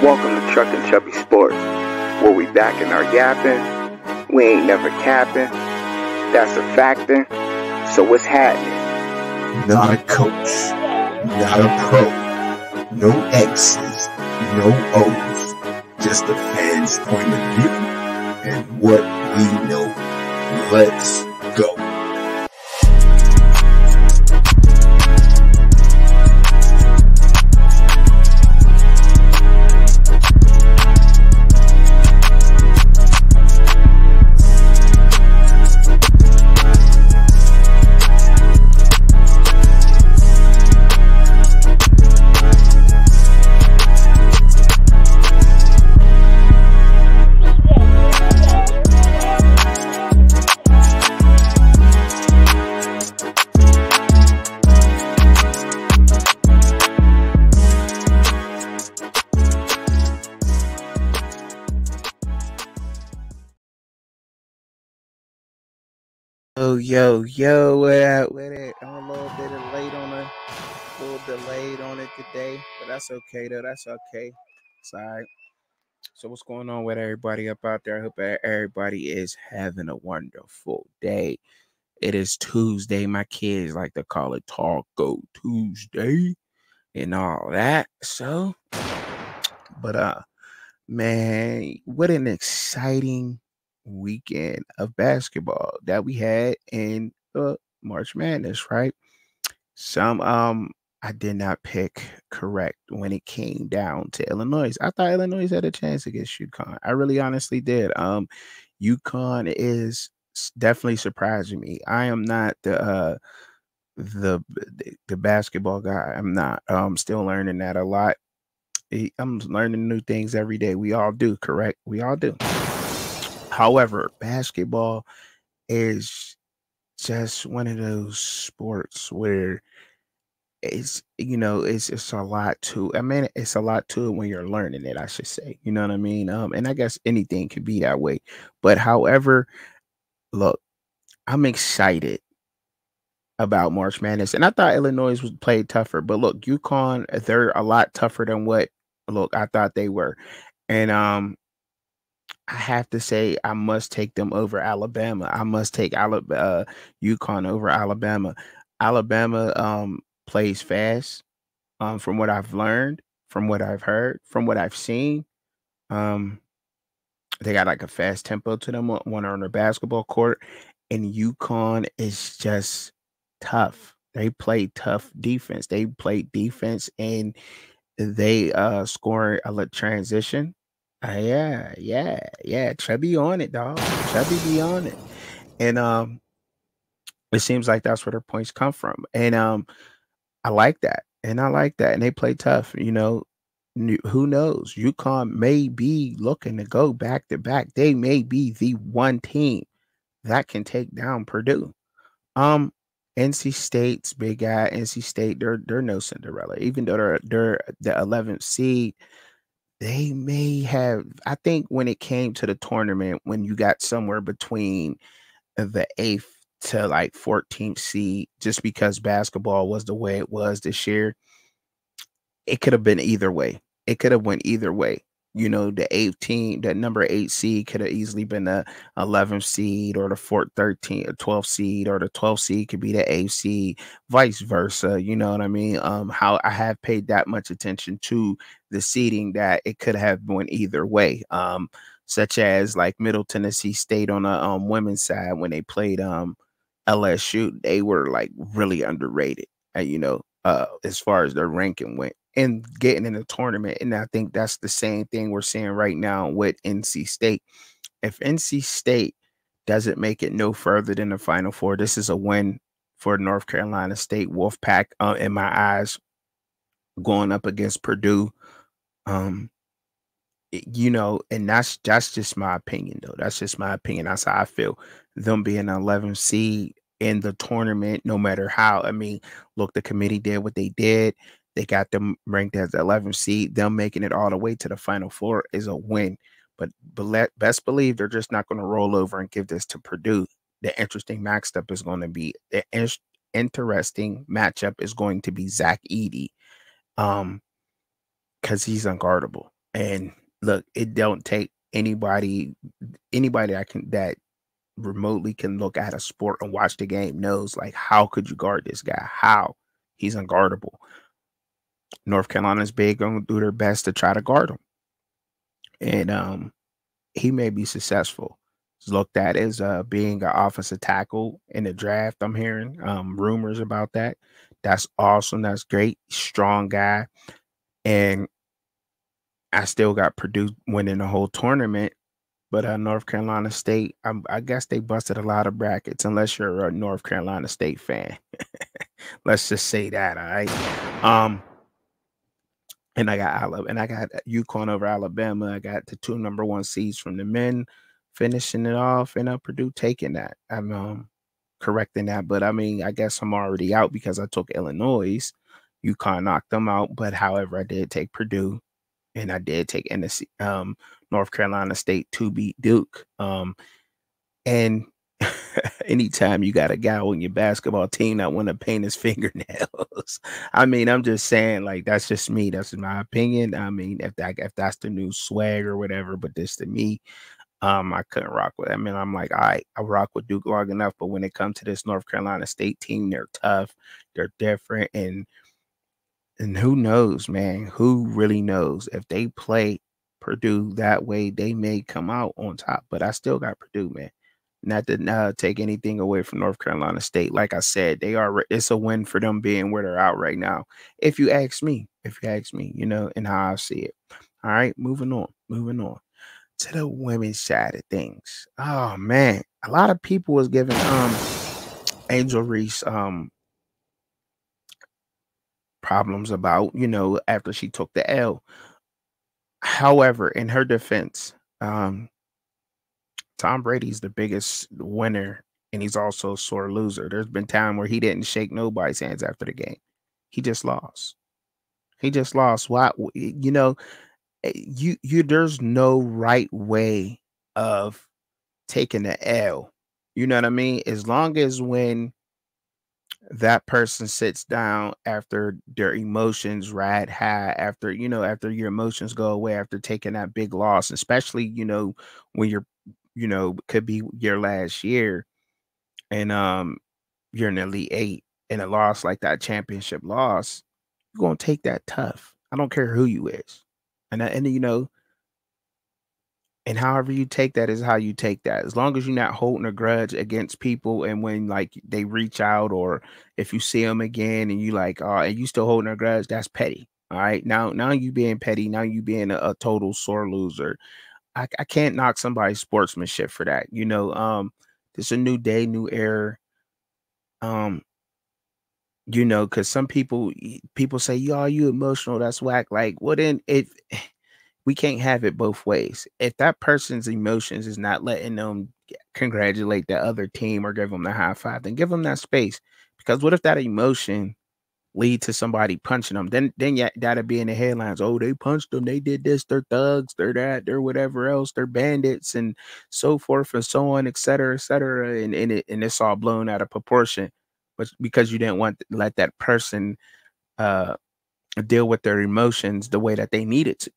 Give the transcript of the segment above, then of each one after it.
Welcome to Truck and Chubby Sports, where we back in our yapping. We ain't never capping. That's a factor. So what's happening? Not a coach, not a pro, no X's, no O's, just a fan's point of view and what we know. Let's go. Yo, what up with it? I'm a little bit delayed on it today, but that's okay though. That's okay. It's all right. So what's going on with everybody up out there? I hope everybody is having a wonderful day. It is Tuesday. My kids like to call it Taco Tuesday and all that. So, but man, what an exciting weekend of basketball that we had in March Madness, right? Some I did not pick correct when it came down to Illinois. I thought Illinois had a chance against UConn. I really honestly did. UConn is definitely surprising me. I am not the basketball guy. I'm not. Still learning that a lot. I'm learning new things every day. We all do, correct? We all do. However, basketball is just one of those sports where it's a lot to. I mean, it's a lot to it when you're learning it, I should say. You know what I mean? And I guess anything could be that way. But however, look, I'm excited about March Madness, and I thought Illinois was played tougher. But look, UConn, they're a lot tougher than what I thought they were, and I have to say I must take them over Alabama. I must take UConn over Alabama. Alabama plays fast. From what I've learned, from what I've heard, from what I've seen, they got like a fast tempo to them when they're on their basketball court, and UConn is just tough. They play tough defense. They play defense, and they score a transition. Yeah. Chubby on it, dog. Chubby be on it. And it seems like that's where their points come from. And I like that. And they play tough, Who knows? UConn may be looking to go back to back. They may be the one team that can take down Purdue. NC State's big guy. NC State, they're no Cinderella. Even though they're the 11th seed, they may have. I think when it came to the tournament, when you got somewhere between the 8th to like 14th seed, just because basketball was the way it was this year, it could have been either way. It could have went either way. The 18, that number 8 seed could have easily been the 11th seed, or the 13th or 12th seed, or the 12th seed could be the 8th seed, vice versa. You know what I mean? How I have paid that much attention to the seeding that it could have went either way. Such as like Middle Tennessee State on the women's side, when they played LSU, they were like really underrated. As far as their ranking went and getting in the tournament. And I think that's the same thing we're seeing right now with NC State. If NC State doesn't make it no further than the Final Four, this is a win for North Carolina State Wolfpack, in my eyes, going up against Purdue. And that's just my opinion, though. That's just my opinion. That's how I feel. Them being an 11th seed in the tournament, no matter how. I mean, look, the committee did what they did. They got them ranked as the 11th seed. Them making it all the way to the Final Four is a win. But best believe they're just not going to roll over and give this to Purdue. The interesting matchup is going to be Zach Edey, because he's unguardable. And look, it don't take anybody that remotely can look at a sport and watch the game knows, like, how could you guard this guy? How? He's unguardable. North Carolina's big gonna do their best to try to guard him. And he may be successful. He's looked at as being an offensive tackle in the draft. I'm hearing rumors about that. That's awesome. That's great. Strong guy. And I still got Purdue winning the whole tournament. But North Carolina State, I guess they busted a lot of brackets, unless you're a North Carolina State fan. Let's just say that, all right? And I got UConn over Alabama. I got the 2 number 1 seeds from the men finishing it off, and Purdue taking that. I'm correcting that, but I mean, I guess I'm already out because I took Illinois. UConn knocked them out, but however, I did take Purdue, and I did take North Carolina State to beat Duke. And anytime you got a guy on your basketball team that want to paint his fingernails, I mean, I'm just saying, like, that's just me. That's my opinion. I mean, if that's the new swag or whatever, but this to me, I couldn't rock with it. I mean, I'm like, all right, I rock with Duke long enough, but when it comes to this North Carolina State team, they're tough, they're different, and who knows, man? Who really knows? If they play Purdue that way, they may come out on top. But I still got Purdue, man. Not to take anything away from North Carolina State. Like I said, it's a win for them being where they're out right now. If you ask me, you know, and how I see it. All right, moving on to the women's side of things. Oh man, a lot of people was giving Angel Reese problems about, you know, after she took the L. However, in her defense, Tom Brady's the biggest winner, and he's also a sore loser. There's been time where he didn't shake nobody's hands after the game. He just lost. He just lost. Why? You know, there's no right way of taking the L. You know what I mean? As long as when that person sits down after their emotions ride high, after, you know, after your emotions go away, after taking that big loss, especially, you know, when you're, you know, could be your last year, and you're in the Elite Eight, and a loss like that, championship loss, you're gonna take that tough. I don't care who you is. And you know, and however you take that is how you take that. As long as you're not holding a grudge against people, and when like they reach out, or if you see them again and you like, oh, and you still holding a grudge, that's petty. All right. Now you being petty, now you being a total sore loser. I can't knock somebody's sportsmanship for that. You know, it's a new day, new era. Um, you know, because some people say, "Yo, you emotional? That's whack." Like, well, then if we can't have it both ways. If that person's emotions is not letting them congratulate the other team or give them the high five, then give them that space. Because what if that emotion lead to somebody punching them? Then yeah, that'd be in the headlines. Oh, they punched them. They did this. They're thugs. They're that. They're whatever else. They're bandits and so forth and so on, et cetera, et cetera. And it's all blown out of proportion. But because you didn't want to let that person uh deal with their emotions the way that they needed to.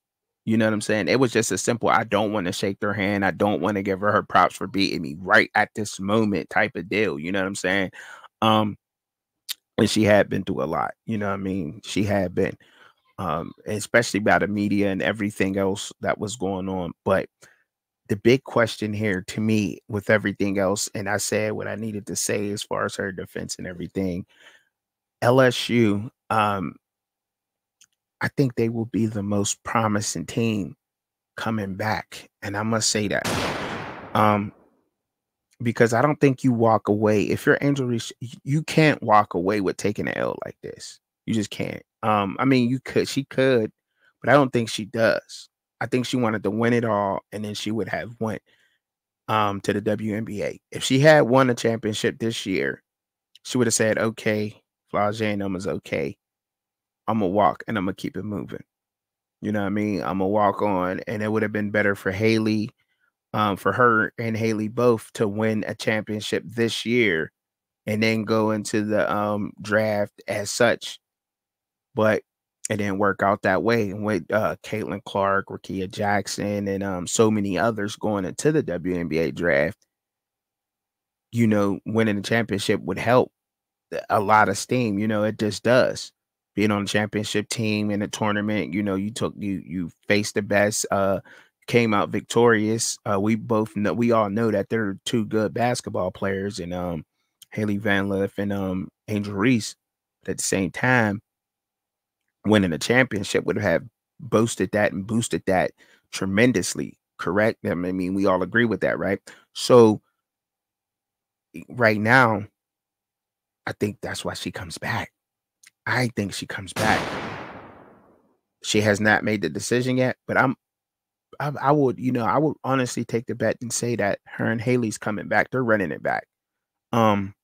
You know what I'm saying? It was just a simple, I don't want to shake their hand. I don't want to give her props for beating me right at this moment type of deal. You know what I'm saying? Um, and she had been through a lot. You know what I mean? She had been, especially by the media and everything else that was going on. But the big question here to me with everything else, and I said what I needed to say as far as her defense and everything, LSU, I think they will be the most promising team coming back, and I must say that, um, because I don't think you walk away if you're Angel Reese. You can't walk away with taking an L like this. You just can't. I mean, she could, but I don't think she does. I think she wanted to win it all, and then she would have went to the WNBA. If she had won a championship this year, she would have said, "Okay, Flau'jae and them is okay. I'm gonna walk and I'm gonna keep it moving." You know what I mean? I'm gonna walk on, and it would have been better for Haley, for her and Haley both to win a championship this year, and then go into the draft as such. But it didn't work out that way. And with Caitlin Clark, Rakia Jackson, and so many others going into the WNBA draft, winning the championship would help a lot of steam. It just does. Being on the championship team in a tournament, you faced the best, came out victorious. We all know that they're two good basketball players, and Haley Van Lith and Angel Reese. But at the same time, winning a championship would have boosted that and boosted that tremendously. Correct? I mean, we all agree with that, right? So right now, I think that's why she comes back. I think she comes back. She has not made the decision yet, but I would, I would honestly take the bet and say that her and Haley's coming back. They're running it back. Um,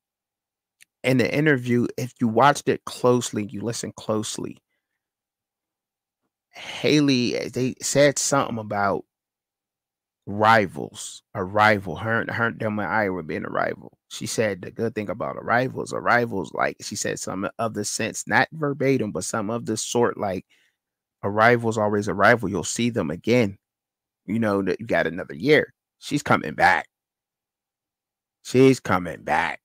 in the interview, if you watched it closely, you listen closely. Haley, they said something about rivals, a rival. Her, them and Iowa being a rival. She said the good thing about a rival's like she said some of the sense, not verbatim, but some of the sort like a rival's always a rival. You'll see them again. That you got another year. She's coming back. She's coming back.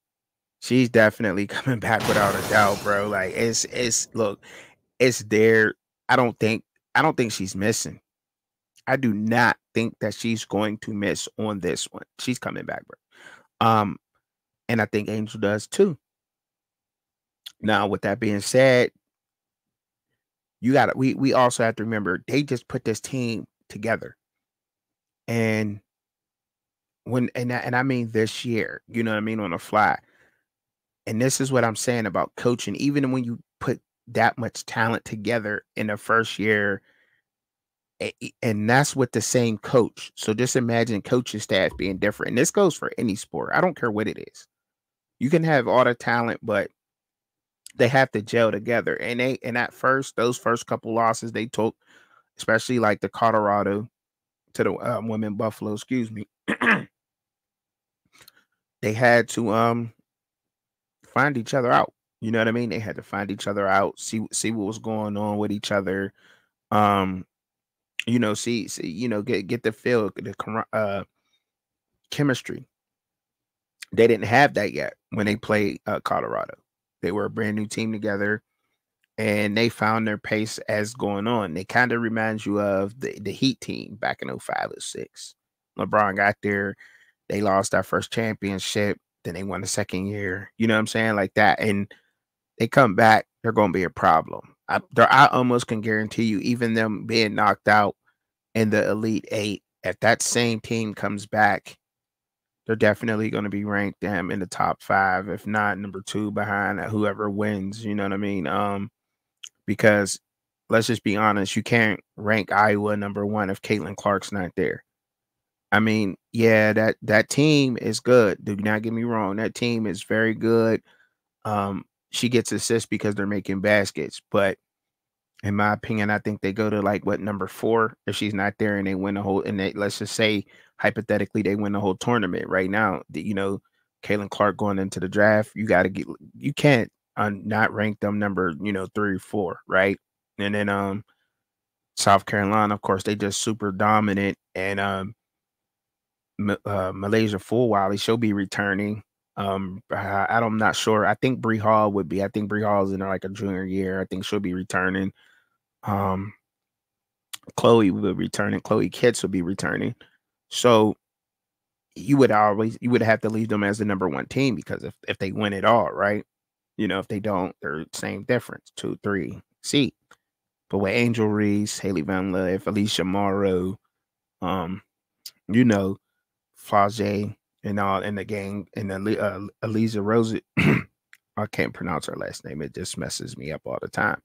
She's definitely coming back without a doubt, bro. Like it's look, it's there. I don't think she's missing. I do not think that she's going to miss on this one. She's coming back, bro. And I think Angel does too. Now, with that being said, we also have to remember they just put this team together. And I mean this year, you know what I mean, on the fly. And this is what I'm saying about coaching. Even when you put that much talent together in the first year, and that's with the same coach. So just imagine coaching staff being different. And this goes for any sport. I don't care what it is. You can have all the talent, but they have to gel together. And those first couple losses they took, especially like the Colorado to the women Buffalo, excuse me. They had to find each other out. You know what I mean? They had to find each other out, see what was going on with each other. See, get the feel, the chemistry. They didn't have that yet when they played Colorado. They were a brand new team together, and they found their pace as going on. They kind of reminds you of the Heat team back in 05, 06. LeBron got there. They lost their first championship. Then they won the second year. You know what I'm saying? Like that. And they come back, they're going to be a problem. I almost can guarantee you, even them being knocked out in the Elite Eight, if that same team comes back, they're definitely going to be ranked in the top 5, if not number 2 behind whoever wins. You know what I mean? Because let's just be honest, you can't rank Iowa number 1 if Caitlin Clark's not there. I mean, yeah, that team is good. Do not get me wrong. That team is very good. She gets assists because they're making baskets, but in my opinion, I think they go to like number 4 if she's not there, and they win the whole. And let's just say hypothetically they win the whole tournament right now. Caitlin Clark going into the draft, you can't not rank them number 3 or 4, right? And then South Carolina, of course, they just super dominant, and Malaysia Fulwiley, she'll be returning. I'm not sure. I think Bree Hall would be. I think Bree Hall is in like a junior year. I think she'll be returning. Chloe will be returning. Chloe Kitts will be returning. So you would have to leave them as the number 1 team, because if they win it all, right? If they don't, they're same difference, 2, 3 seed. But with Angel Reese, Haley Van Lith, Alicia Morrow, Flage and all in the gang, and Eliza Rose. I can't pronounce her last name. It just messes me up all the time.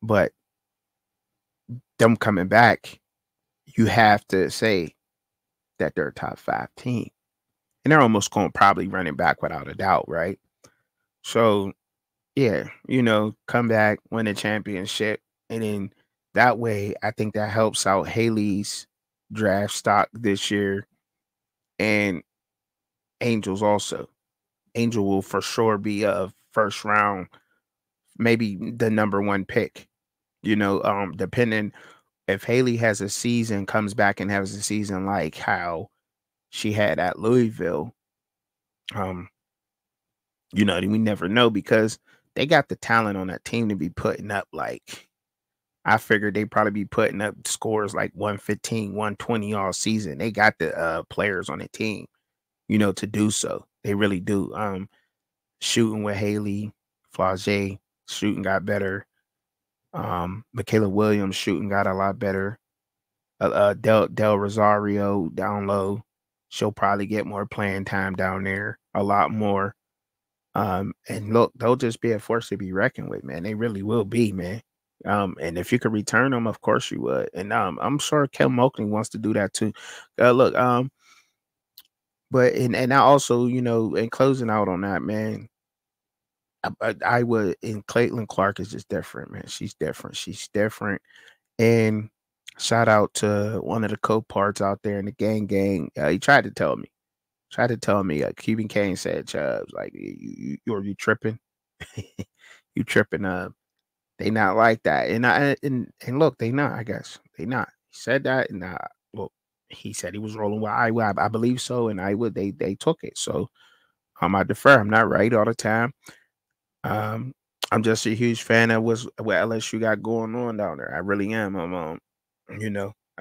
But them coming back, you have to say that they're a top 5 team. And they're almost going to probably run it back without a doubt, right? So, yeah, come back, win a championship. And then that way, I think that helps out Haley's draft stock this year. And Angel's also. Angel will for sure be a first round maybe the number one pick. Depending if Haley has a season, comes back and has a season like how she had at Louisville, um, we never know because they got the talent on that team to be putting up like I figured they'd probably be putting up scores like 115, 120 all season. They got the players on the team, to do so. They really do. Shooting with Haley, Flage, shooting got better. Michaela Williams shooting got a lot better. Del Rosario down low, she'll probably get more playing time down there, a lot more. And look, they'll just be a force to be reckoned with, man. They really will be, man. And if you could return them, of course you would. And I'm sure Kel Moakley wants to do that too. Look, but and I also, in closing out on that, man, I would. And Caitlin Clark is just different, man. She's different. She's different. And shout out to one of the co-parts out there in the gang. He tried to tell me. Cuban Kane said, Chubbs, like you tripping? You tripping? They not like that. And look, they not. I guess they not. He said that, and look, he said he was rolling with Iowa. I believe so, and Iowa they took it. So I defer. I'm not right all the time. Um, I'm just a huge fan of what LSU got going on down there. I really am. I've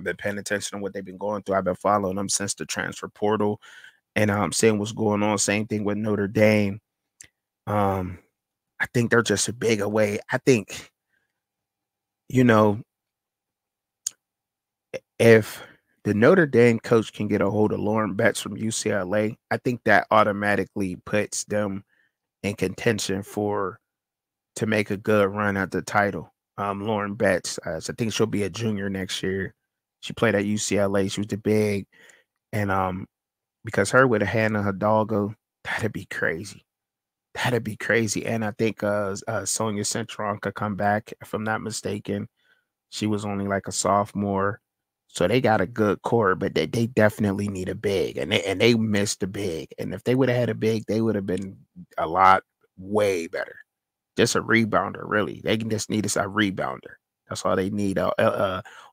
been paying attention to what they've been going through. I've been following them since the transfer portal, and seeing what's going on. Same thing with Notre Dame. I think they're just a big away. I think, if the Notre Dame coach can get a hold of Lauren Betts from UCLA, I think that automatically puts them in contention to make a good run at the title. Lauren Betts, I think she'll be a junior next year. She played at UCLA. She was the big, and because her with a hand on her doggo, that'd be crazy. That'd be crazy. And I think Sonia Centron could come back, if I'm not mistaken. She was only like a sophomore. So they got a good core, but they definitely need a big. And they missed a big. And if they would have had a big, they would have been a lot way better. Just a rebounder, really. They can just need a rebounder. That's all they need.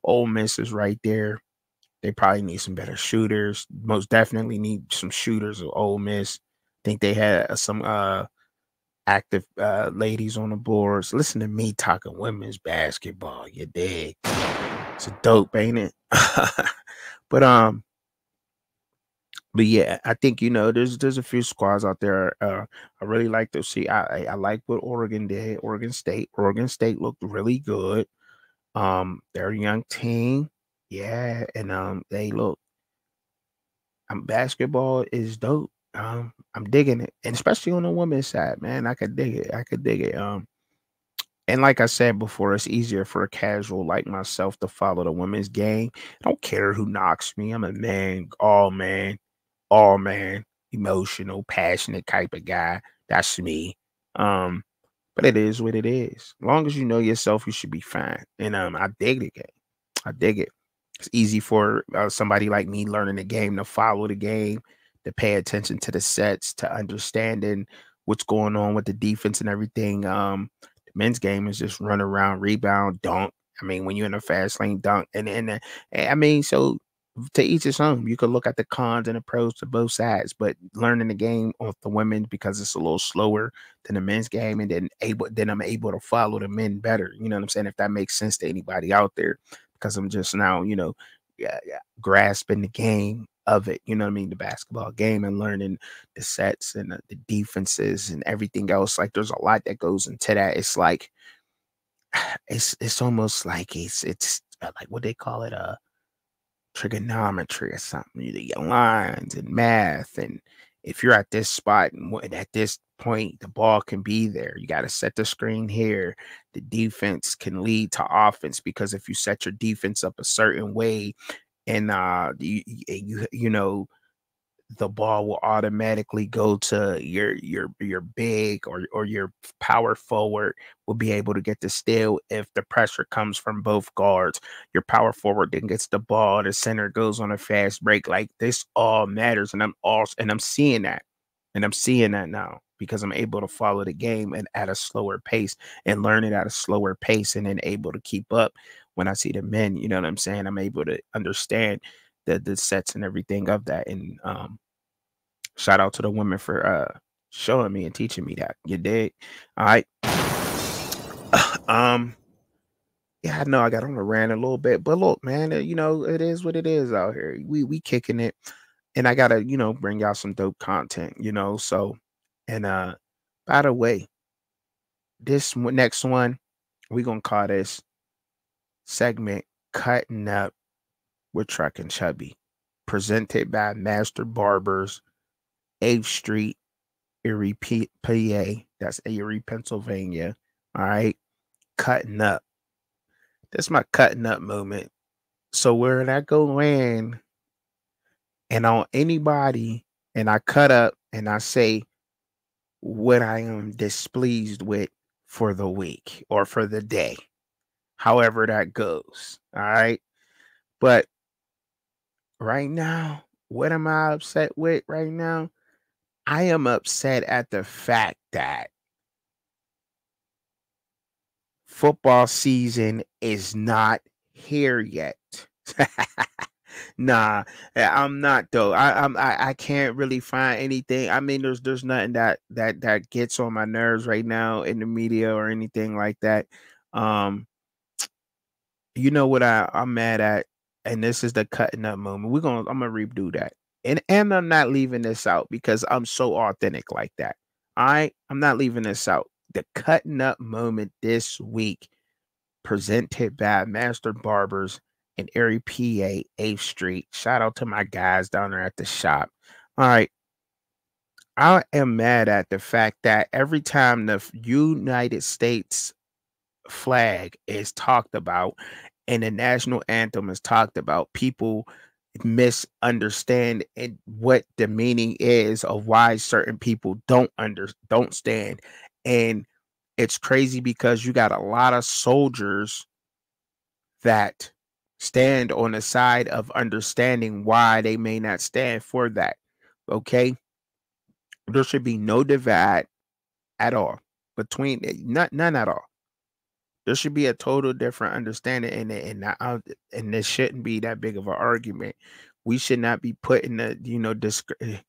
Ole Miss is right there. They probably need some better shooters. Most definitely need some shooters of Ole Miss. Think they had some active ladies on the boards. Listen to me talking women's basketball. You dig? It's a dope, ain't it? but but yeah, I think there's a few squads out there. I really like to see. I like what Oregon did. Oregon State looked really good. They're a young team, yeah, and they look. Basketball is dope. I'm digging it, and especially on the women's side, man. I could dig it. And like I said before, it's easier for a casual like myself to follow the women's game. I don't care who knocks me. I'm a man, all man, emotional, passionate type of guy. That's me. But it is what it is. As long as you know yourself, you should be fine. And I dig the game. I dig it. It's easy for somebody like me learning the game to follow the game, to pay attention to the sets, to understanding what's going on with the defense and everything. The men's game is just run around, rebound, dunk. I mean, when you're in a fast lane, dunk, and I mean, so to each his own. You could look at the cons and the pros to both sides, but learning the game of the women because it's a little slower than the men's game, and then I'm able to follow the men better. You know what I'm saying? If that makes sense to anybody out there, because I'm just now, grasping the game of it. You know what I mean? The basketball game and learning the sets and the defenses and everything else. Like there's a lot that goes into that. It's like it's almost like it's like what they call it, trigonometry or something. Your lines and math, and if you're at this spot and at this point the ball can be there, you got to set the screen here. The defense can lead to offense because if you set your defense up a certain way, and you know the ball will automatically go to your big or your power forward will be able to get the steal if the pressure comes from both guards. Your power forward then gets the ball, the center goes on a fast break. Like this all matters, and I'm seeing that. And I'm seeing that now because I'm able to follow the game and at a slower pace and learn it at a slower pace and then able to keep up when I see the men, you know what I'm saying? I'm able to understand the sets and everything of that. And shout out to the women for showing me and teaching me that. You dig? All right. Yeah, I know I got on a rant a little bit, but look, man, you know, it is what it is out here. We kicking it, and I gotta, you know, bring y'all some dope content, you know. So, and by the way, this next one, we gonna call this segment "Cutting Up with Truck and Chubby," presented by Master Barbers, 8th Street, Erie, PA. That's Erie, Pennsylvania. All right, cutting up. That's my cutting up moment. So where I go in and on anybody and I cut up and I say what I am displeased with for the week or for the day, however that goes. All right. But right now, what am I upset with right now? I am upset at the fact that football season is not here yet. Nah, I'm not though. I can't really find anything. I mean, there's nothing that gets on my nerves right now in the media or anything like that. Um, you know what I'm mad at, and this is the cutting up moment. I'm gonna redo that, and I'm not leaving this out because I'm so authentic like that. All right, I'm not leaving this out. The cutting up moment this week, presented by Master Barbers in Erie, PA, 8th Street. Shout out to my guys down there at the shop. All right. I am mad at the fact that every time the United States flag is talked about and the national anthem is talked about, people misunderstand what the meaning is of why certain people don't stand. And it's crazy because you got a lot of soldiers that stand on the side of understanding why they may not stand for that. Okay. There should be no divide at all between none at all. There should be a total different understanding in it, and this shouldn't be that big of an argument. We should not be putting the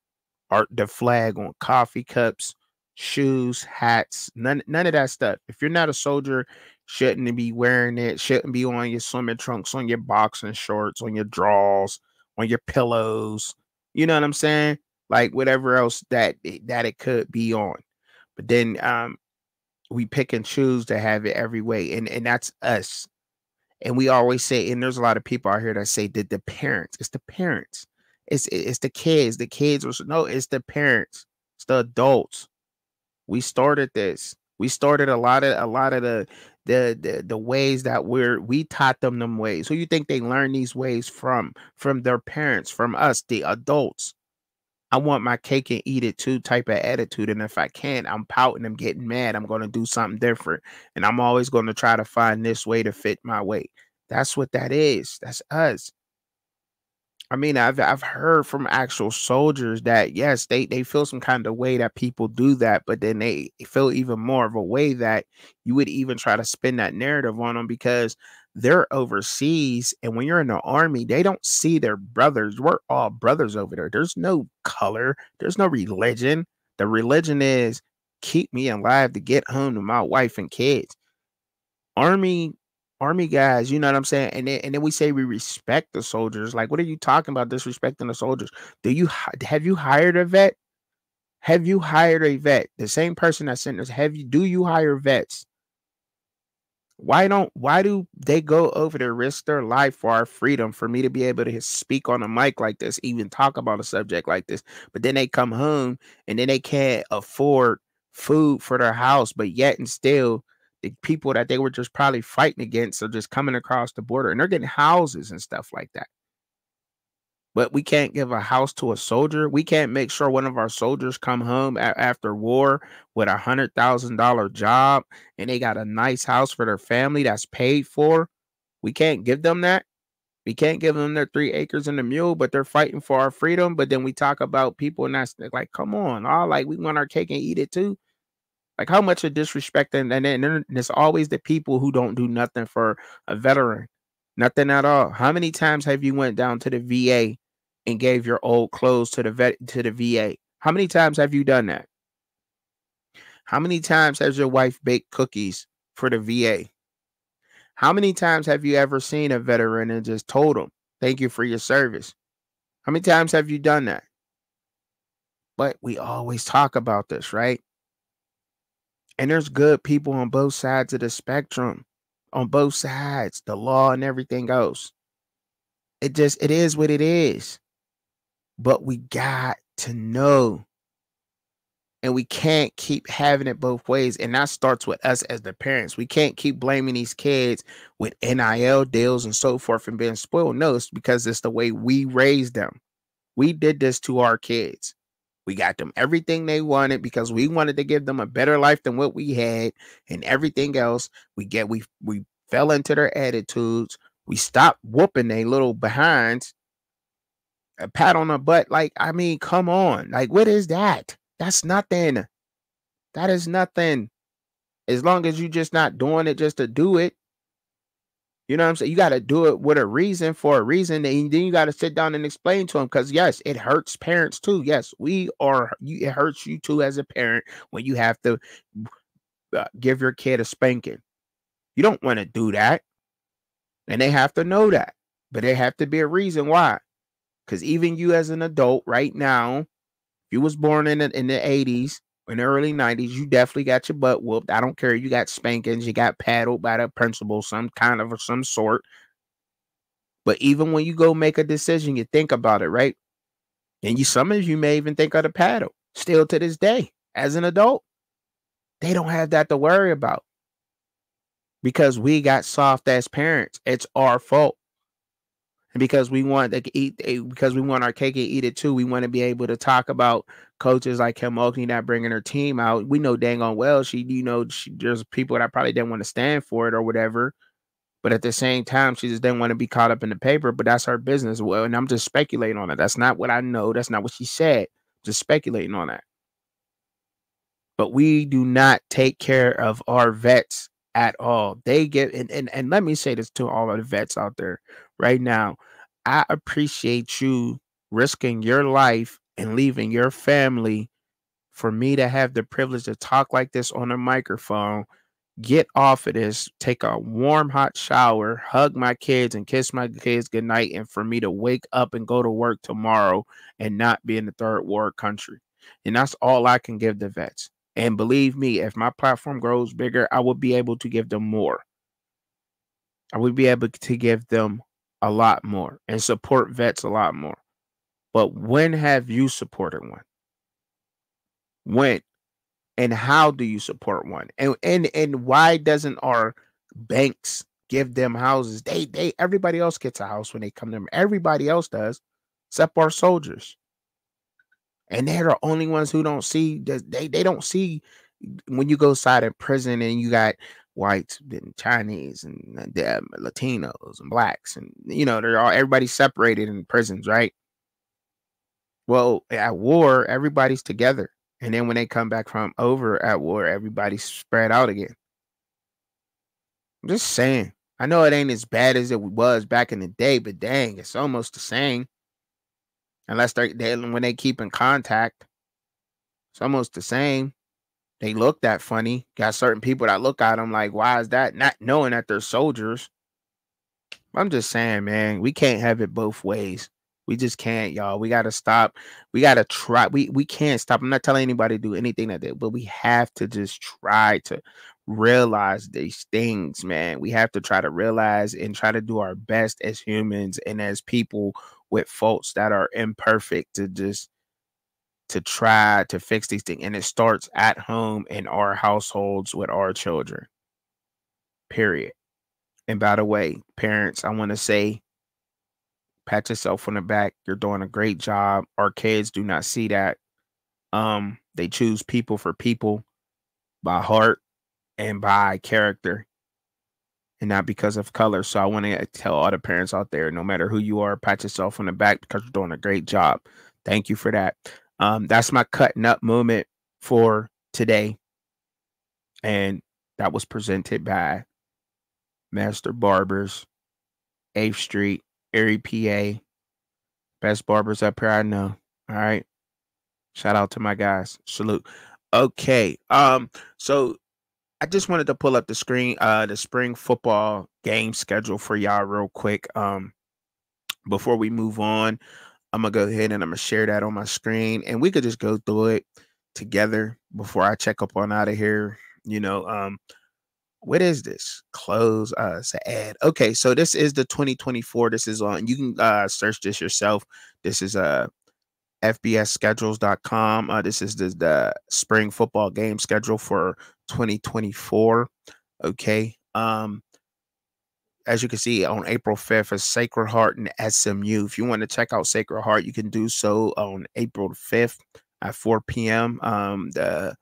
flag on coffee cups, shoes, hats, none of that stuff. If you're not a soldier, shouldn't be wearing it, shouldn't be on your swimming trunks, on your boxing shorts, on your drawers, on your pillows. You know what I'm saying? Like whatever else that it could be on. But then we pick and choose to have it every way. And that's us. And we always say, and there's a lot of people out here that say that the parents, it's the parents, it's the kids. The kids are no, it's the parents, it's the adults. We started this. We started a lot of the ways that we taught them ways. Who you think they learn these ways from? From their parents, from us, the adults. I want my cake and eat it too type of attitude. And if I can't, I'm pouting, I'm getting mad. I'm going to do something different. And I'm always going to try to find this way to fit my way. That's what that is. That's us. I mean, I've heard from actual soldiers that yes, they feel some kind of way that people do that, but then they feel even more of a way that you would even try to spin that narrative on them because they're overseas, and when you're in the army, they don't see their brothers. We're all brothers over there. There's no color, there's no religion. The religion is keep me alive to get home to my wife and kids. Army army guys, you know what I'm saying? And then we say we respect the soldiers. Like, what are you talking about disrespecting the soldiers? Have you hired a vet? Have you hired a vet? The same person that sent us, do you hire vets? Why do they go over to risk their life for our freedom for me to be able to speak on a mic like this, even talk about a subject like this? But then they come home and then they can't afford food for their house, but yet and still the people that they were just probably fighting against are just coming across the border and they're getting houses and stuff like that. But we can't give a house to a soldier. We can't make sure one of our soldiers come home after war with $100,000 job and they got a nice house for their family that's paid for. We can't give them that. We can't give them their 3 acres and a mule, but they're fighting for our freedom. But then we talk about people and that's like, come on, all like we want our cake and eat it too. Like how much of disrespect and then there's always the people who don't do nothing for a veteran. Nothing at all. How many times have you went down to the VA and gave your old clothes to the VA? How many times have you done that? How many times has your wife baked cookies for the VA? How many times have you ever seen a veteran and just told them, thank you for your service? How many times have you done that? But we always talk about this, right? And there's good people on both sides of the spectrum, on both sides, the law and everything else. It is what it is. But we got to know. And we can't keep having it both ways. And that starts with us as the parents. We can't keep blaming these kids with NIL deals and so forth and being spoiled. No, it's because it's the way we raised them. We did this to our kids. We got them everything they wanted because we wanted to give them a better life than what we had and everything else. We fell into their attitudes. We stopped whooping their little behinds. A pat on the butt. Like, I mean, come on. Like, what is that? That's nothing. That is nothing. As long as you just not doing it just to do it. You know what I'm saying? You got to do it with a reason, for a reason. And then you got to sit down and explain to them. Because, yes, it hurts parents too. Yes, it hurts you too as a parent when you have to give your kid a spanking. You don't want to do that. And they have to know that. But there have to be a reason why. Because even you as an adult right now, if you was born in the 80s, in the early 90s, you definitely got your butt whooped. I don't care. You got spankings. You got paddled by the principal, some sort. But even when you go make a decision, you think about it, right? And some of you may even think of the paddle still to this day as an adult. They don't have that to worry about because we got soft as parents. It's our fault. And because we want because we want our cake and eat it too, we want to be able to talk about coaches like Kim Mulkey not bringing her team out. We know dang on well there's people that probably didn't want to stand for it or whatever. But at the same time, she just didn't want to be caught up in the paper. But that's her business. Well, and I'm just speculating on it. That's not what I know. That's not what she said. Just speculating on that. But we do not take care of our vets at all. They get and let me say this to all of the vets out there right now. I appreciate you risking your life and leaving your family for me to have the privilege to talk like this on a microphone, get off of this, take a warm, hot shower, hug my kids and kiss my kids goodnight, and for me to wake up and go to work tomorrow and not be in the third world country. And that's all I can give the vets. And believe me, if my platform grows bigger, I will be able to give them more. I would be able to give them a lot more and support vets a lot more. But when have you supported one? When and how do you support one? And why doesn't our banks give them houses? Everybody else gets a house when they come to them. Everybody else does, except our soldiers. And they're the only ones who don't see that they don't see when you go inside a prison and you got whites and Chinese and Latinos and blacks and everybody's separated in prisons, right? Well, at war, everybody's together. And then when they come back from over at war, everybody's spread out again. I'm just saying. I know it ain't as bad as it was back in the day, but dang, it's almost the same. Unless when they keep in contact, it's almost the same. They look that funny. Got certain people that look at them like, why is that? Not knowing that they're soldiers. I'm just saying, man, we can't have it both ways. We just can't, y'all. We got to stop. We got to try. We can't stop. I'm not telling anybody to do anything like that, but we have to just try to realize these things, man. We have to try to realize and try to do our best as humans and as people with faults that are imperfect to try to fix these things. And it starts at home in our households with our children. Period. And by the way, parents, I want to say, pat yourself on the back. You're doing a great job. Our kids do not see that. They choose people for people by heart and by character. and not because of color. So I want to tell all the parents out there, no matter who you are, pat yourself on the back because you're doing a great job. Thank you for that. That's my cutting up moment for today. And that was presented by Master Barbers, 8th Street, Erie, PA. Best barbers up here I know. All right. Shout out to my guys. Salute. Okay. So I just wanted to pull up the spring football game schedule for y'all real quick. Before we move on, I'm gonna go ahead and I'm gonna share that on my screen, and we could just go through it together before I check up on out of here. What is this? Close it's an ad. Okay, so this is the 2024. This is on. You can search this yourself. This is FBSschedules.com. This is the spring football game schedule for 2024. Okay. As you can see, on April 5th is Sacred Heart and SMU. If you want to check out Sacred Heart, you can do so on April 5th at 4 p.m. The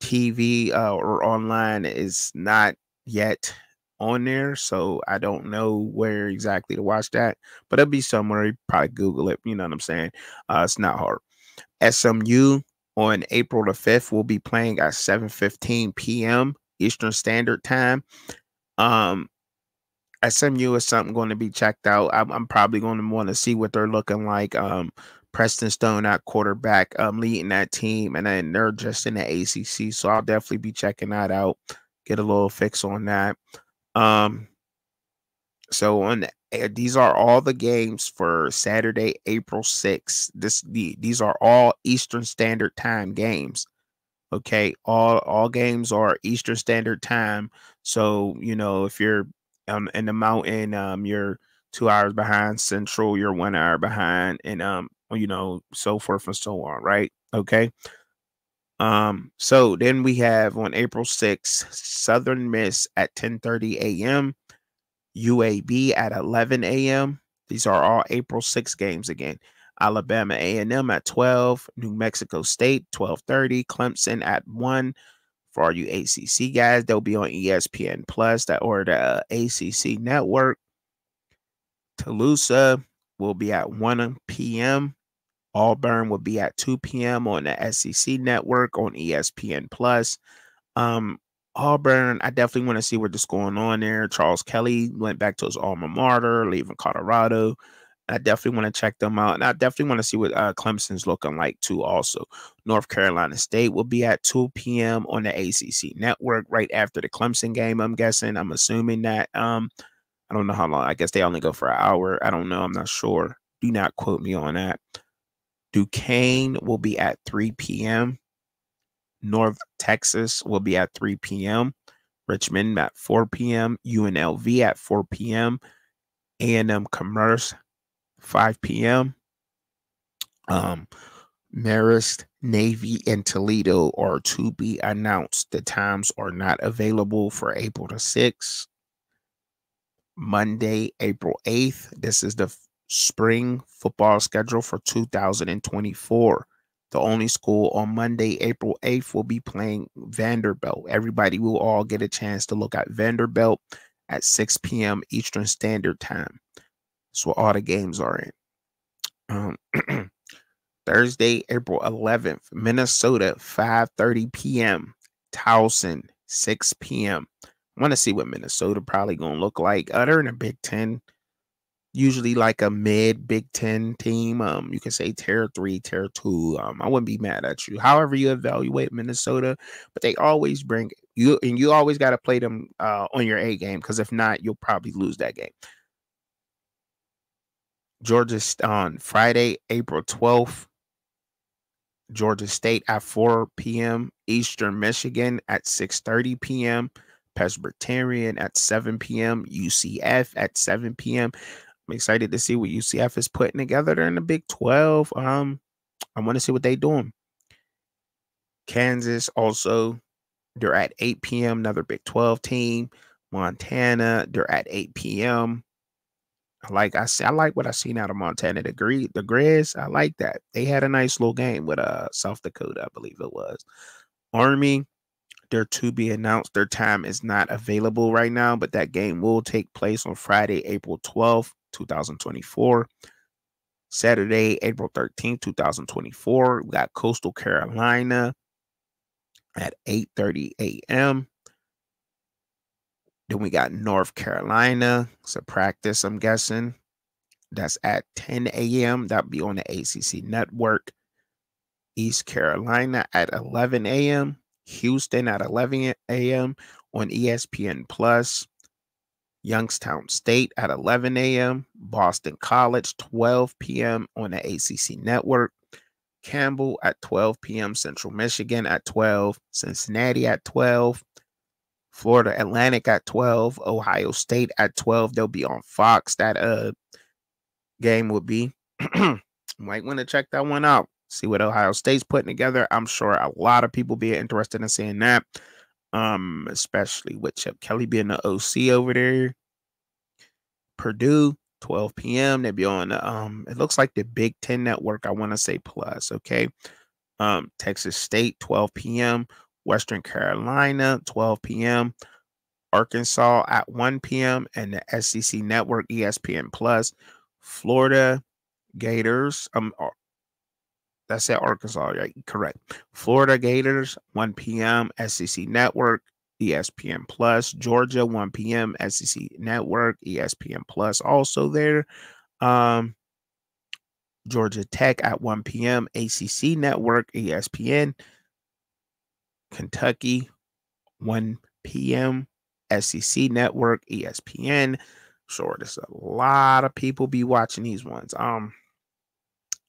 TV or online is not yet on there, so I don't know where exactly to watch that, but it'll be somewhere. You probably Google it. You know what I'm saying? It's not hard. SMU on April the 5th will be playing at 7:15 p.m. Eastern Standard Time. SMU is something going to be checked out. I'm probably going to want to see what they're looking like. Preston Stone at quarterback, leading that team, and then they're just in the ACC, so I'll definitely be checking that out. Get a little fix on that. So these are all the games for Saturday, April 6th. These are all Eastern Standard Time games. Okay, all games are Eastern Standard Time. So if you're in the mountain, you're 2 hours behind Central, you're 1 hour behind, and so forth and so on, right? Okay. So then we have on April 6th, Southern Miss at 10:30 a.m., UAB at 11 a.m. These are all April 6 games again. Alabama A&M at 12, New Mexico State 12:30, Clemson at 1. For all you ACC guys, they'll be on ESPN Plus or the ACC network. Tulsa will be at 1 p.m. Auburn will be at 2 p.m. on the SEC network on ESPN Plus. Auburn, I definitely want to see what's going on there. Charles Kelly went back to his alma mater, leaving Colorado. I definitely want to check them out. And I definitely want to see what Clemson's looking like too also. North Carolina State will be at 2 p.m. on the ACC network right after the Clemson game, I'm guessing. I'm assuming that. I don't know how long. I guess they only go for an hour. I don't know. I'm not sure. Do not quote me on that. Duquesne will be at 3 p.m. North Texas will be at 3 p.m. Richmond at 4 p.m. UNLV at 4 p.m. A&M Commerce 5 p.m. Marist, Navy, and Toledo are to be announced. The times are not available for April the 6th. Monday, April 8th. This is the spring football schedule for 2024. The only school on Monday, April 8th, will be playing Vanderbilt. Everybody will all get a chance to look at Vanderbilt at 6 p.m. Eastern Standard Time. That's what all the games are in. Thursday, April 11th, Minnesota, 5:30 p.m. Towson, 6 p.m. I want to see what Minnesota probably going to look like. They're in the Big Ten. Usually like a mid Big Ten team. You can say tier 3, tier 2. I wouldn't be mad at you. However you evaluate Minnesota, but they always bring you, and you always got to play them on your A game, because if not, you'll probably lose that game. Georgia on Friday, April 12th. Georgia State at 4 p.m. Eastern Michigan at 6:30 p.m. Presbyterian at 7 p.m. UCF at 7 p.m. I'm excited to see what UCF is putting together. They're in the Big 12. I want to see what they're doing. Kansas also, they're at 8 p.m. Another Big 12 team. Montana, they're at 8 p.m. I like what I seen out of Montana. The Grizz, I like that. They had a nice little game with South Dakota, I believe it was. Army, They're to be announced. Their time is not available right now, but that game will take place on Friday, April 12th, 2024. Saturday, April 13th, 2024. We got Coastal Carolina at 8:30 a.m. Then we got North Carolina. It's a practice, I'm guessing. That's at 10 a.m. That'll be on the ACC network. East Carolina at 11 a.m. Houston at 11 a.m. on ESPN Plus. Youngstown State at 11 a.m. Boston College, 12 p.m. on the ACC network. Campbell at 12 p.m. Central Michigan at 12. Cincinnati at 12. Florida Atlantic at 12. Ohio State at 12. They'll be on Fox. That game will be. Might want to check that one out. See what Ohio State's putting together. I'm sure a lot of people be interested in seeing that. Especially with Chip Kelly being the OC over there. Purdue, 12 p.m. They'll be on it looks like the Big Ten Network. I want to say Plus, okay. Texas State, 12 p.m. Western Carolina, 12 p.m. Arkansas at 1 p.m. and the SEC Network, ESPN Plus. Florida Gators, that's at Arkansas, right? Correct. Florida Gators, 1 p.m. SEC Network, ESPN Plus. Georgia, 1 p.m. SEC Network, ESPN Plus. Also there. Georgia Tech at 1 p.m. ACC Network, ESPN. Kentucky, 1 p.m. SEC Network, ESPN. Sure, there's a lot of people be watching these ones.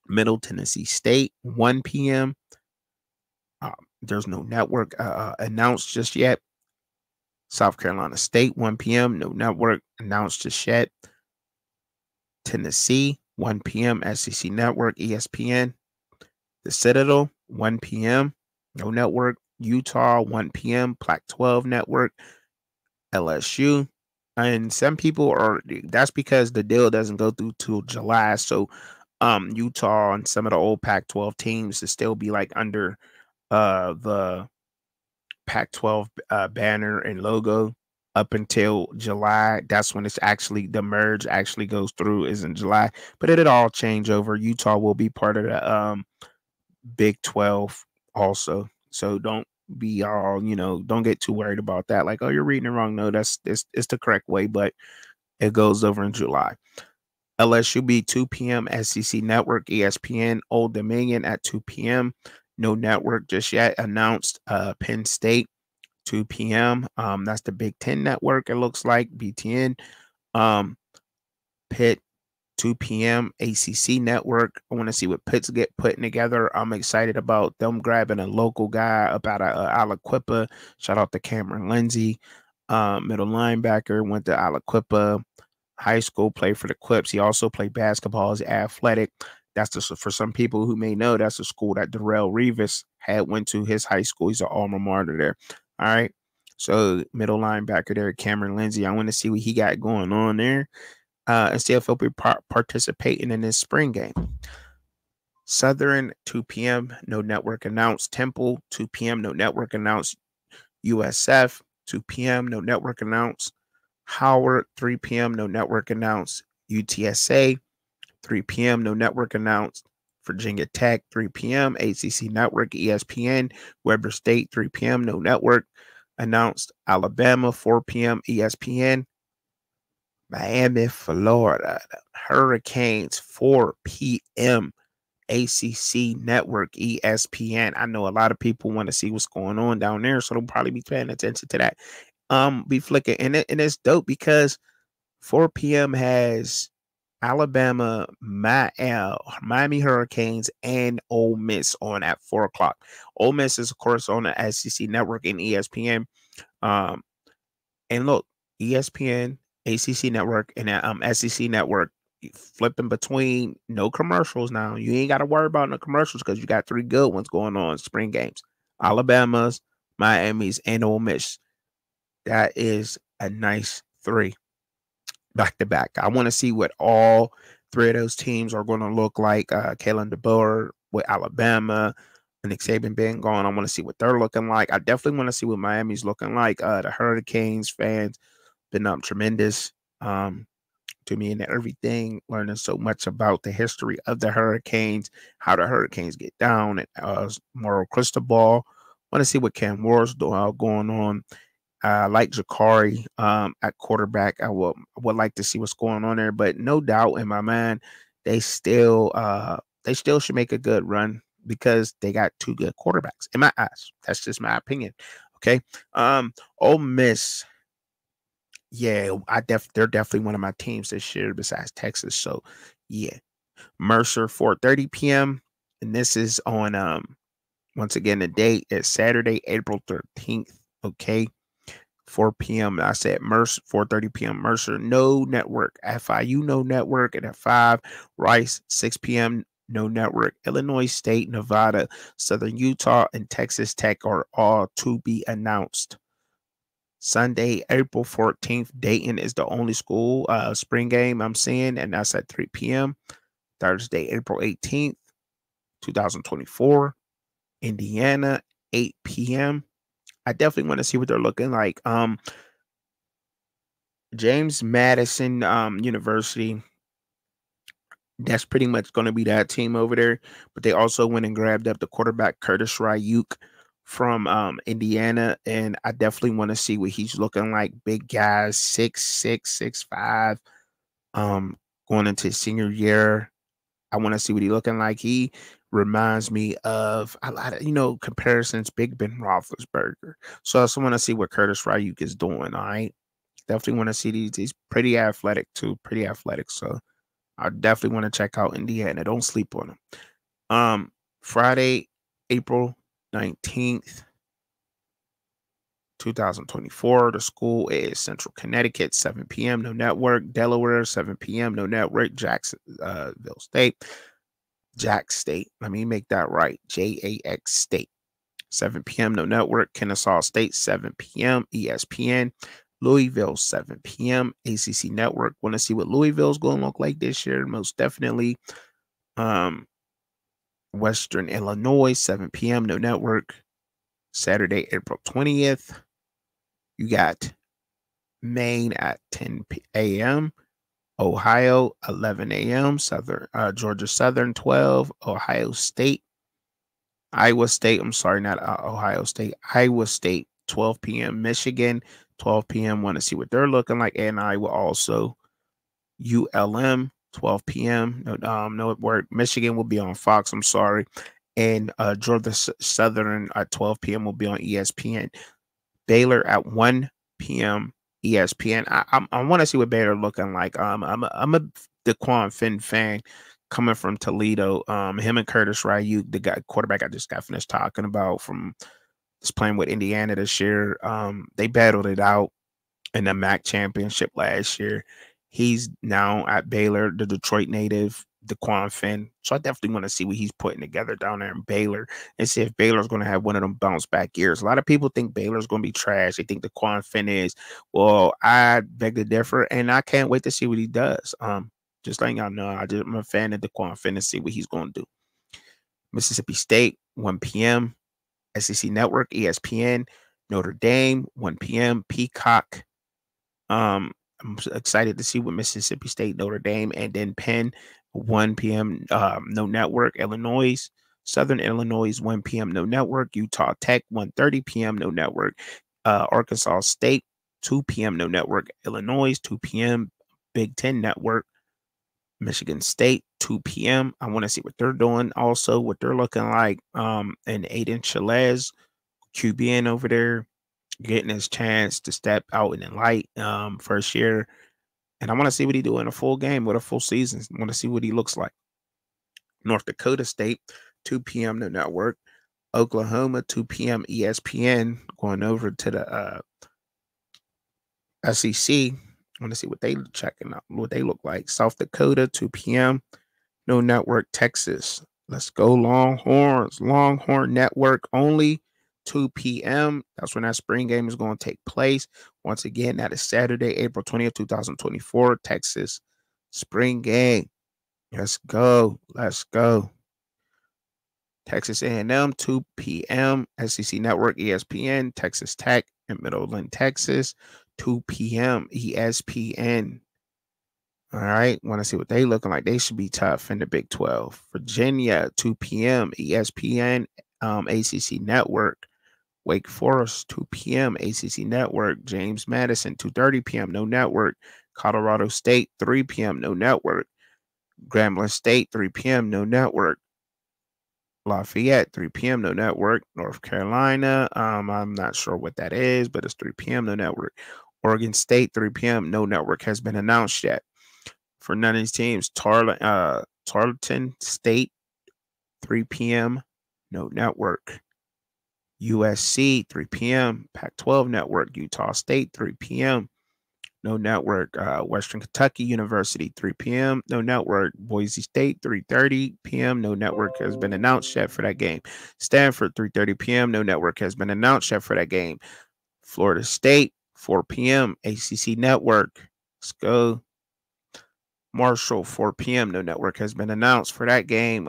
Middle Tennessee State, 1 p.m. There's no network announced just yet. South Carolina State, 1 p.m. No network announced just yet. Tennessee, 1 p.m. SEC Network, ESPN. The Citadel, 1 p.m. No network. Utah, 1 p.m. Pac-12 Network. LSU. And some people that's because the deal doesn't go through till July. So Utah and some of the old Pac-12 teams to still be like under the Pac-12 banner and logo up until July. That's when it's actually the merge actually goes through is in July. But it'll all change over. Utah will be part of the Big 12 also. So don't be all, don't get too worried about that. Like, oh, you're reading it wrong. No, it's the correct way, but it goes over in July. LSU be 2 p.m. SEC Network, ESPN. Old Dominion at 2 p.m. No network just yet announced. Penn State, 2 p.m. That's the Big Ten Network, it looks like, BTN. Pitt, 2 p.m. ACC Network. I want to see what Pitt's get putting together. I'm excited about them grabbing a local guy up out of Aliquippa. Shout out to Cameron Lindsay, middle linebacker, went to Aliquippa High School, played for the Clips. He also played basketball as athletic. That's for some people who may know, that's a school that Darrell Revis went to his high school. He's an alma mater there. All right. So middle linebacker there, Cameron Lindsay. I want to see what he got going on there. And see if he'll be participating in this spring game. Southern, 2 p.m. No network announced. Temple, 2 p.m. No network announced. USF, 2 p.m. No network announced. Howard, 3 p.m. No network announced. UTSA, 3 p.m. No network announced. Virginia Tech, 3 p.m. ACC Network, ESPN. Weber State, 3 p.m. No network announced. Alabama, 4 p.m. ESPN. Miami, Florida, Hurricanes, 4 p.m. ACC Network, ESPN. I know a lot of people want to see what's going on down there, so they'll probably be paying attention to that. Be flicking, and it's dope because 4 p.m. has Alabama, Miami Hurricanes, and Ole Miss on at 4 o'clock. Ole Miss is, of course, on the SEC Network and ESPN. And look, ESPN, ACC Network, and SEC Network, flipping between no commercials now. You ain't got to worry about no commercials because you got 3 good ones going on spring games. Alabama's, Miami's, and Ole Miss. That is a nice 3 back to back. I want to see what all 3 of those teams are going to look like. Kalen DeBoer with Alabama, Nick Saban being gone. I want to see what they're looking like. I definitely want to see what Miami's looking like. The Hurricanes fans been tremendous to me and everything. Learning so much about the history of the Hurricanes, how the Hurricanes get down, and Mauro Cristobal. Want to see what Cam Ward's going on. I like Jakari at quarterback. I would like to see what's going on there, but no doubt in my mind, they still should make a good run because they got two good quarterbacks in my eyes. That's just my opinion. Okay. Ole Miss, yeah, they're definitely one of my teams this year besides Texas. So yeah. Mercer 4:30 p.m. And this is on once again the date is Saturday, April 13th. Okay. 4 p.m. I said Mercer, 4:30 p.m. Mercer, no network. FIU, no network. And at 5, Rice, 6 p.m., no network. Illinois State, Nevada, Southern Utah, and Texas Tech are all to be announced. Sunday, April 14th, Dayton is the only school spring game I'm seeing, and that's at 3 p.m. Thursday, April 18th, 2024, Indiana, 8 p.m. I definitely want to see what they're looking like. James Madison University, that's pretty much going to be that team over there. But they also went and grabbed up the quarterback Curtis Ryuk from Indiana, and I definitely want to see what he's looking like. Big guys, 6'6", 6'5", going into his senior year. I want to see what he's looking like. He reminds me of a lot of, comparisons, Big Ben Roethlisberger. So I also want to see what Curtis Ryuk is doing, all right? Definitely want to see these. He's pretty athletic too. Pretty athletic. So I definitely want to check out Indiana. Don't sleep on him. Friday, April 19th, 2024. The school is Central Connecticut, 7 p.m. No network. Delaware, 7 p.m. No network. Jacksonville State. Jack State. Let me make that right. JAX State. 7 p.m. No network. Kennesaw State, 7 p.m. ESPN. Louisville, 7 p.m. ACC Network. Want to see what Louisville's going to look like this year? Most definitely. Western Illinois, 7 p.m. No network. Saturday, April 20th. You got Maine at 10 a.m. Ohio, 11 a.m. Georgia Southern, 12. Ohio State. Iowa State. I'm sorry, not Ohio State. Iowa State, 12 p.m. Michigan, 12 p.m. Want to see what they're looking like. And Iowa also. ULM, 12 p.m. No work. Michigan will be on Fox. I'm sorry. And Georgia Southern at 12 p.m. will be on ESPN. Baylor at 1 p.m. ESPN. I want to see what Baylor looking like. I'm a DeQuan Finn fan coming from Toledo. Him and Curtis Ryuk, the quarterback I just got finished talking about from just playing with Indiana this year. They battled it out in the MAC championship last year. He's now at Baylor, the Detroit native, DeQuan Finn. So I definitely want to see what he's putting together down there in Baylor and see if Baylor's going to have one of them bounce back years. A lot of people think Baylor's going to be trash. They think DeQuan Finn is. Well, I beg to differ, and I can't wait to see what he does. Just letting y'all know, I'm a fan of DeQuan Finn and see what he's going to do. Mississippi State, 1 p.m. SEC Network, ESPN. Notre Dame, 1 p.m. Peacock. I'm excited to see what Mississippi State, Notre Dame, and then Penn, 1 p.m. No network. Illinois, Southern Illinois, 1 p.m. No network. Utah Tech, 1:30 p.m. No network. Arkansas State, 2 p.m. No network. Illinois, 2 p.m. Big Ten Network. Michigan State, 2 p.m. I want to see what they're doing. Also, what they're looking like. And Aiden Chalez, QBN over there, getting his chance to step out in the light first year. And I want to see what he do in a full game with a full season. I want to see what he looks like. North Dakota State, 2 p.m. No network. Oklahoma, 2 p.m. ESPN. Going over to the SEC. I want to see what they checking out, what they look like. South Dakota, 2 p.m. No network. Texas. Let's go Longhorns. Longhorn Network only. 2 p.m. That's when that spring game is going to take place. Once again, that is Saturday, April 20th, 2024, Texas spring game. Let's go. Let's go. Texas A&M, 2 p.m. SEC Network, ESPN. Texas Tech in Midland, Texas, 2 p.m. ESPN. All right, want to see what they looking like. They should be tough in the Big 12. Virginia, 2 p.m. ESPN, ACC Network. Wake Forest, 2 p.m. ACC Network. James Madison, 2:30 p.m. No network. Colorado State, 3 p.m. No network. Grambling State, 3 p.m. No network. Lafayette, 3 p.m. No network. North Carolina, I'm not sure what that is, but it's 3 p.m. No network. Oregon State, 3 p.m. No network has been announced yet. For none of these teams, Tarleton State, 3 p.m. No network. USC, 3 p.m. Pac-12 network. Utah State, 3 p.m. No network. Western Kentucky University, 3 p.m. No network. Boise State, 3:30 p.m. No network has been announced yet for that game. Stanford, 3:30 p.m. No network has been announced yet for that game. Florida State, 4 p.m. ACC network. Let's go. Marshall, 4 p.m. No network has been announced for that game.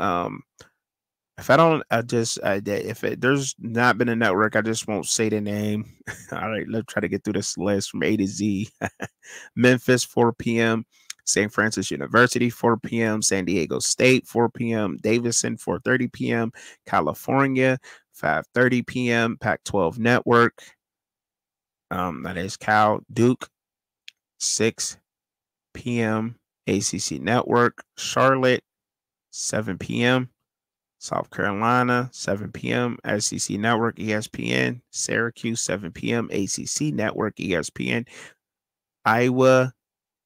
If I don't, there's not been a network, I just won't say the name. All right, let's try to get through this list from A to Z. Memphis, 4 p.m. St. Francis University, 4 p.m. San Diego State, 4 p.m. Davidson, 4:30 p.m. California, 5:30 p.m. Pac-12 Network. That is Cal. Duke, 6 p.m. ACC Network. Charlotte, 7 p.m. South Carolina, 7 p.m. SEC Network, ESPN. Syracuse, 7 p.m. ACC Network, ESPN. Iowa,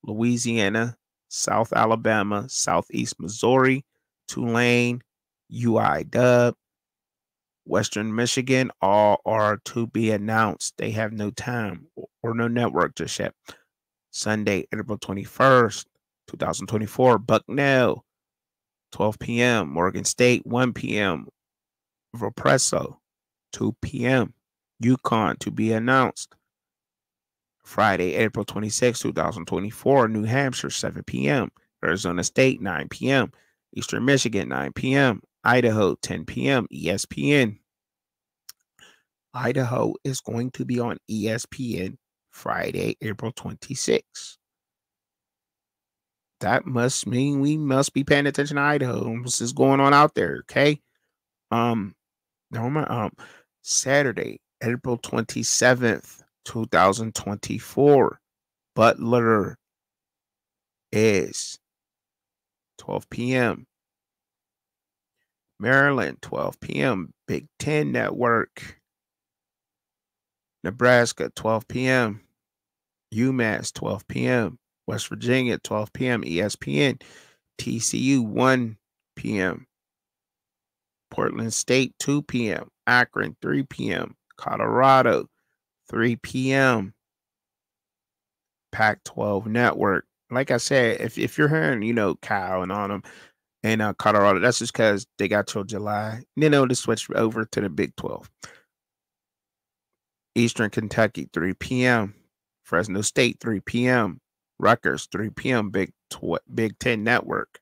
Louisiana, South Alabama, Southeast Missouri, Tulane, UI-Dub, Western Michigan, all are to be announced. They have no time or no network just yet. Sunday, April 21st, 2024, Bucknell, 12 p.m. Morgan State, 1 p.m. Valparaiso, 2 p.m. Yukon to be announced. Friday, April 26, 2024, New Hampshire, 7 p.m. Arizona State, 9 p.m. Eastern Michigan, 9 p.m. Idaho, 10 p.m. ESPN. Idaho is going to be on ESPN Friday, April 26. That must mean we must be paying attention to Idaho. What's going on out there? Okay. Saturday, April 27th, 2024. Butler is 12 p.m. Maryland, 12 p.m. Big Ten Network. Nebraska, 12 p.m. UMass, 12 p.m. West Virginia, 12 p.m. ESPN. TCU, 1 p.m. Portland State, 2 p.m. Akron, 3 p.m. Colorado, 3 p.m. Pac-12 Network. Like I said, if you're hearing, Kyle and on them and Colorado, that's just because they got till July. To switch over to the Big 12. Eastern Kentucky, 3 p.m. Fresno State, 3 p.m. Rutgers, 3 p.m. Big Ten Network.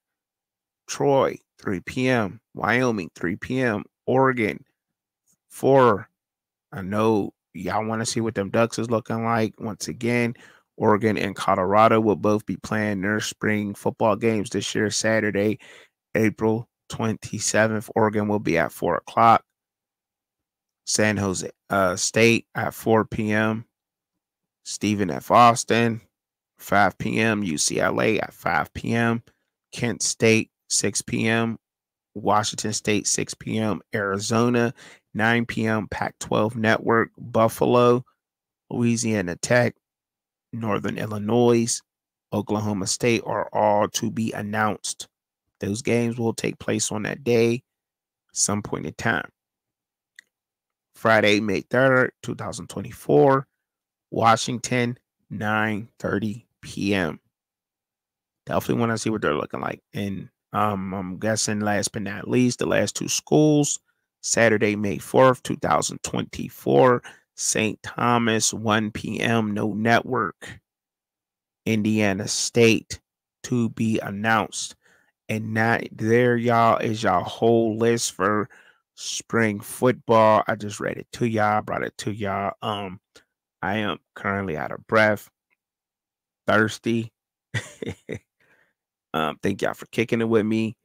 Troy, 3 p.m. Wyoming, 3 p.m. Oregon, 4. I know y'all want to see what them Ducks is looking like. Once again, Oregon and Colorado will both be playing their spring football games this year, Saturday, April 27th. Oregon will be at 4 o'clock. San Jose State at 4 p.m. Stephen F. Austin, 5 p.m. UCLA at 5 p.m. Kent State, 6 p.m. Washington State, 6 p.m. Arizona, 9 p.m. Pac-12 Network. Buffalo, Louisiana Tech, Northern Illinois, Oklahoma State are all to be announced. Those games will take place on that day, some point in time. Friday, May 3rd, 2024, Washington, 9:30 p.m. Definitely want to see what they're looking like. And I'm guessing last but not least, the last two schools, Saturday, May 4th, 2024, St. Thomas, 1 p.m., no network. Indiana State to be announced. And that there, y'all, is y'all whole list for spring football. I just read it to y'all, brought it to y'all. I am currently out of breath, thirsty. Thank y'all for kicking it with me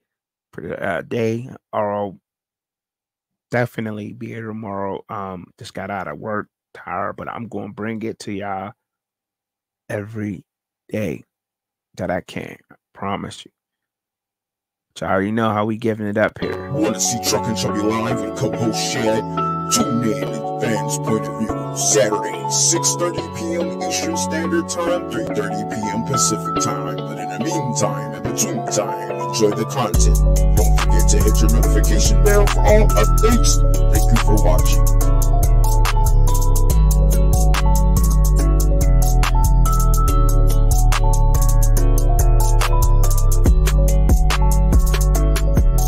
for the day. I'll definitely be here tomorrow. Just got out of work, tired, but I'm going to bring it to y'all every day that I can. I promise you. So I already know how we giving it up here. Wanna see Truck and Chubby live and co-host Shed? Tune in at Fans Point of View, Saturday, 6:30 p.m. Eastern Standard Time, 3:30 p.m. Pacific Time. But in the meantime, in between time, enjoy the content. Don't forget to hit your notification bell for all updates. Thank you for watching.